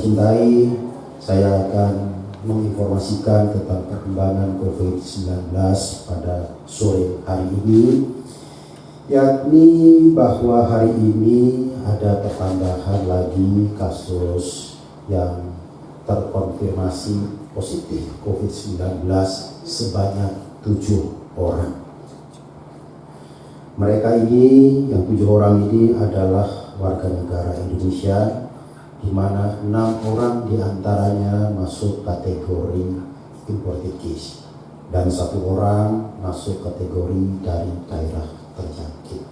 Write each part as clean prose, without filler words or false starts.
cintai, saya akan menginformasikan tentang perkembangan COVID-19 pada sore hari ini, yakni bahwa hari ini ada pertambahan lagi kasus yang terkonfirmasi positif COVID-19 sebanyak 7 orang. Mereka ini, yang 7 orang ini adalah warga negara Indonesia, di mana 6 orang diantaranya masuk kategori imported case dan 1 orang masuk kategori dari daerah terjangkit.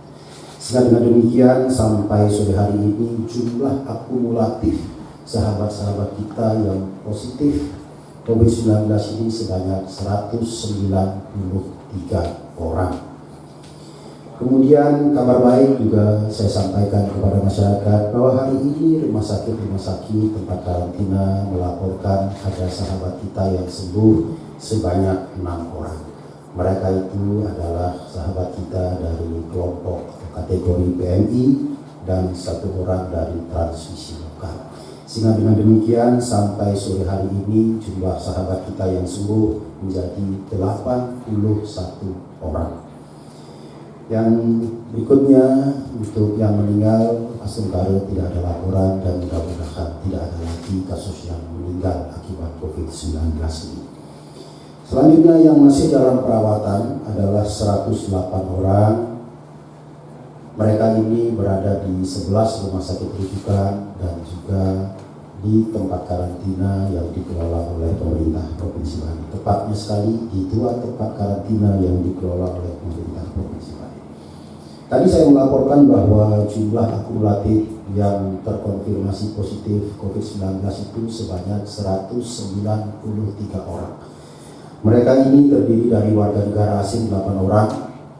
Sehingga dengan demikian sampai sore hari ini jumlah akumulatif sahabat-sahabat kita yang positif COVID-19 ini sebanyak 193 orang. Kemudian kabar baik juga saya sampaikan kepada masyarakat bahwa hari ini rumah sakit tempat karantina melaporkan ada sahabat kita yang sembuh sebanyak 6 orang. Mereka itu adalah sahabat kita dari kelompok kategori PMI dan 1 orang dari transmisi lokal. Sehingga dengan demikian sampai sore hari ini jumlah sahabat kita yang sembuh menjadi 81 orang. Yang berikutnya untuk yang meninggal, sementara tidak ada laporan dan mudah-mudahan tidak ada lagi kasus yang meninggal akibat COVID-19 ini. Selanjutnya yang masih dalam perawatan adalah 108 orang. Mereka ini berada di 11 rumah sakit rujukan dan juga di tempat karantina yang dikelola oleh pemerintah Provinsi Bali. Tepatnya sekali di 2 tempat karantina yang dikelola oleh pemerintah Provinsi Bali. Tadi saya melaporkan bahwa jumlah akumulatif yang terkonfirmasi positif COVID-19 itu sebanyak 193 orang. Mereka ini terdiri dari warga negara asing 8 orang,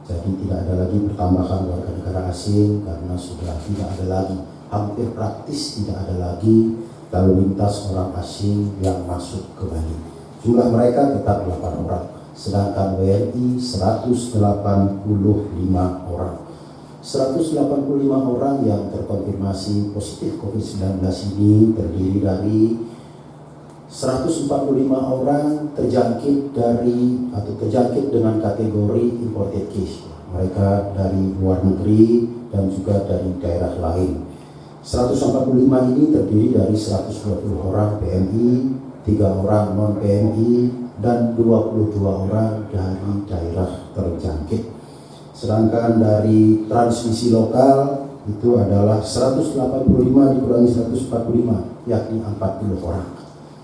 jadi tidak ada lagi pertambahan warga negara asing karena sudah tidak ada lagi, hampir praktis tidak ada lagi lalu lintas orang asing yang masuk ke Bali. Jumlah mereka tetap 8 orang, sedangkan WNI 185 orang. 185 orang yang terkonfirmasi positif COVID-19 ini terdiri dari 145 orang terjangkit dengan kategori imported case. Mereka dari luar negeri dan juga dari daerah lain. 145 ini terdiri dari 120 orang PMI, 3 orang non-PMI, dan 22 orang dari daerah terjangkit. Sedangkan dari transmisi lokal itu adalah 185 dikurangi 145, yakni 40 orang.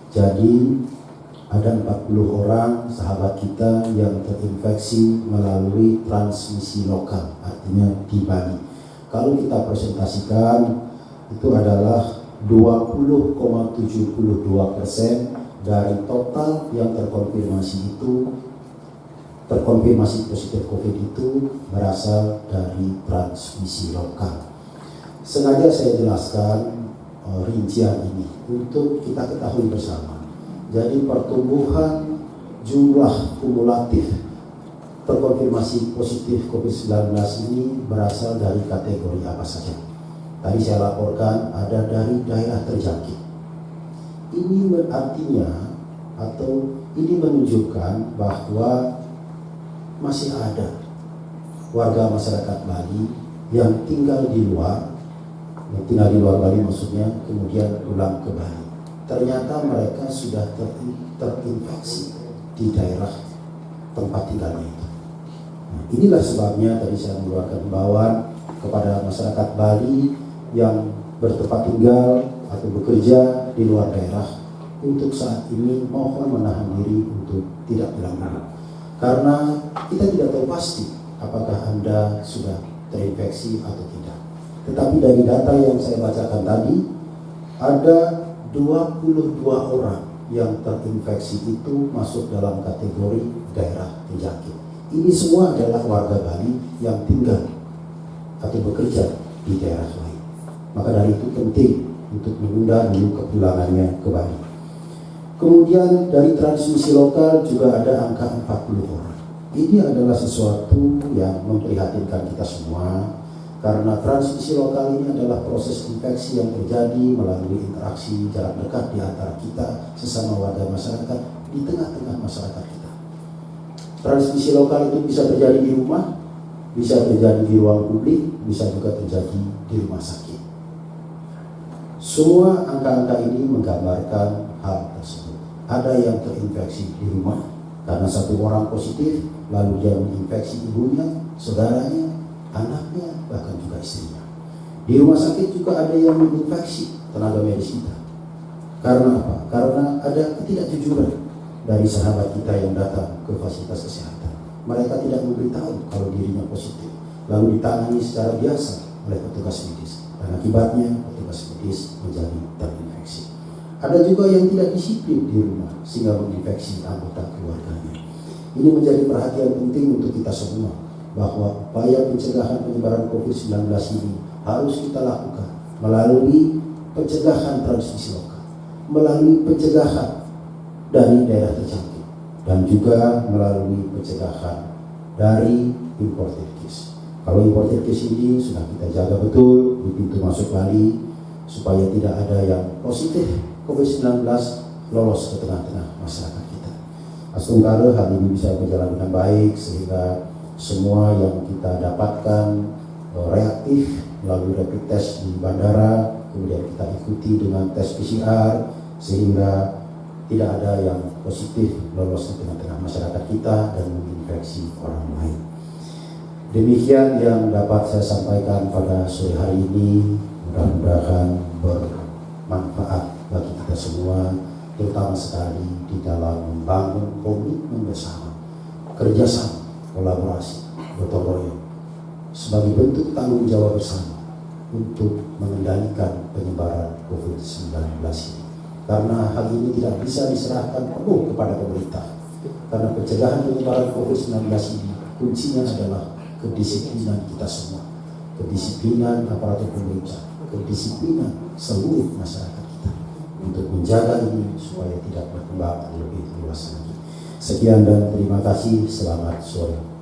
Jadi ada 40 orang sahabat kita yang terinfeksi melalui transmisi lokal, artinya di Bali. Kalau kita presentasikan itu adalah 20,72% dari total yang terkonfirmasi positif COVID itu berasal dari transmisi lokal. Sengaja saya jelaskan rincian ini untuk kita ketahui bersama. Jadi pertumbuhan jumlah kumulatif terkonfirmasi positif COVID-19 ini berasal dari kategori apa saja. Tadi saya laporkan ada dari daerah terjangkit. Ini artinya atau ini menunjukkan bahwa masih ada warga masyarakat Bali yang tinggal di luar Bali maksudnya, kemudian pulang ke Bali. Ternyata mereka sudah terinfeksi di daerah tempat tinggalnya itu. Nah, inilah sebabnya tadi saya mengeluarkan himbauan kepada masyarakat Bali yang bertempat tinggal atau bekerja di luar daerah untuk saat ini mohon menahan diri untuk tidak pulang dulu. Karena kita tidak tahu pasti apakah Anda sudah terinfeksi atau tidak. Tetapi dari data yang saya bacakan tadi, ada 22 orang yang terinfeksi itu masuk dalam kategori daerah terjangkit. Ini semua adalah warga Bali yang tinggal atau bekerja di daerah lain. Maka dari itu penting untuk menunda dulu kepulangannya ke Bali. Kemudian dari transmisi lokal juga ada angka 40 orang. Ini adalah sesuatu yang memprihatinkan kita semua, Karena transmisi lokal ini adalah proses infeksi yang terjadi melalui interaksi jarak dekat di antara kita sesama warga masyarakat di tengah-tengah masyarakat kita. Transmisi lokal itu bisa terjadi di rumah, bisa terjadi di ruang publik, bisa juga terjadi di rumah sakit. Semua angka-angka ini menggambarkan hal tersebut. Ada yang terinfeksi di rumah karena satu orang positif, lalu dia menginfeksi ibunya, saudaranya, anaknya, bahkan juga istrinya. Di rumah sakit juga ada yang menginfeksi tenaga medis kita. Karena apa? Karena ada ketidakjujuran dari sahabat kita yang datang ke fasilitas kesehatan. Mereka tidak memberitahu kalau dirinya positif, lalu ditangani secara biasa oleh petugas medis. Dan akibatnya petugas medis menjadi terinfeksi. Ada juga yang tidak disiplin di rumah sehingga menginfeksi anggota keluarganya. Ini menjadi perhatian penting untuk kita semua, bahwa upaya pencegahan penyebaran COVID-19 ini harus kita lakukan melalui pencegahan transmisi lokal, melalui pencegahan dari daerah terjangkit, dan juga melalui pencegahan dari imported case. Kalau imported case ini sudah kita jaga betul di pintu masuk Bali, supaya tidak ada yang positif COVID-19 lolos ke tengah-tengah masyarakat kita. Astungkare hal ini bisa berjalan dengan baik, sehingga semua yang kita dapatkan reaktif melalui rapid test di bandara, kemudian kita ikuti dengan tes PCR, sehingga tidak ada yang positif lolos ke tengah-tengah masyarakat kita dan menginfeksi orang lain. Demikian yang dapat saya sampaikan pada sore hari ini. Mudah-mudahan bermanfaat bagi kita semua, terutama sekali di dalam membangun komitmen bersama, kerjasama, kolaborasi, gotong royong sebagai bentuk tanggung jawab bersama untuk mengendalikan penyebaran COVID-19 ini. Karena hal ini tidak bisa diserahkan penuh kepada pemerintah. Karena pencegahan penyebaran COVID-19 ini kuncinya adalah kedisiplinan kita semua, kedisiplinan aparatur pemerintah, kedisiplinan seluruh masyarakat kita untuk menjaga ini supaya tidak berkembang lebih luas lagi. Sekian dan terima kasih. Selamat sore.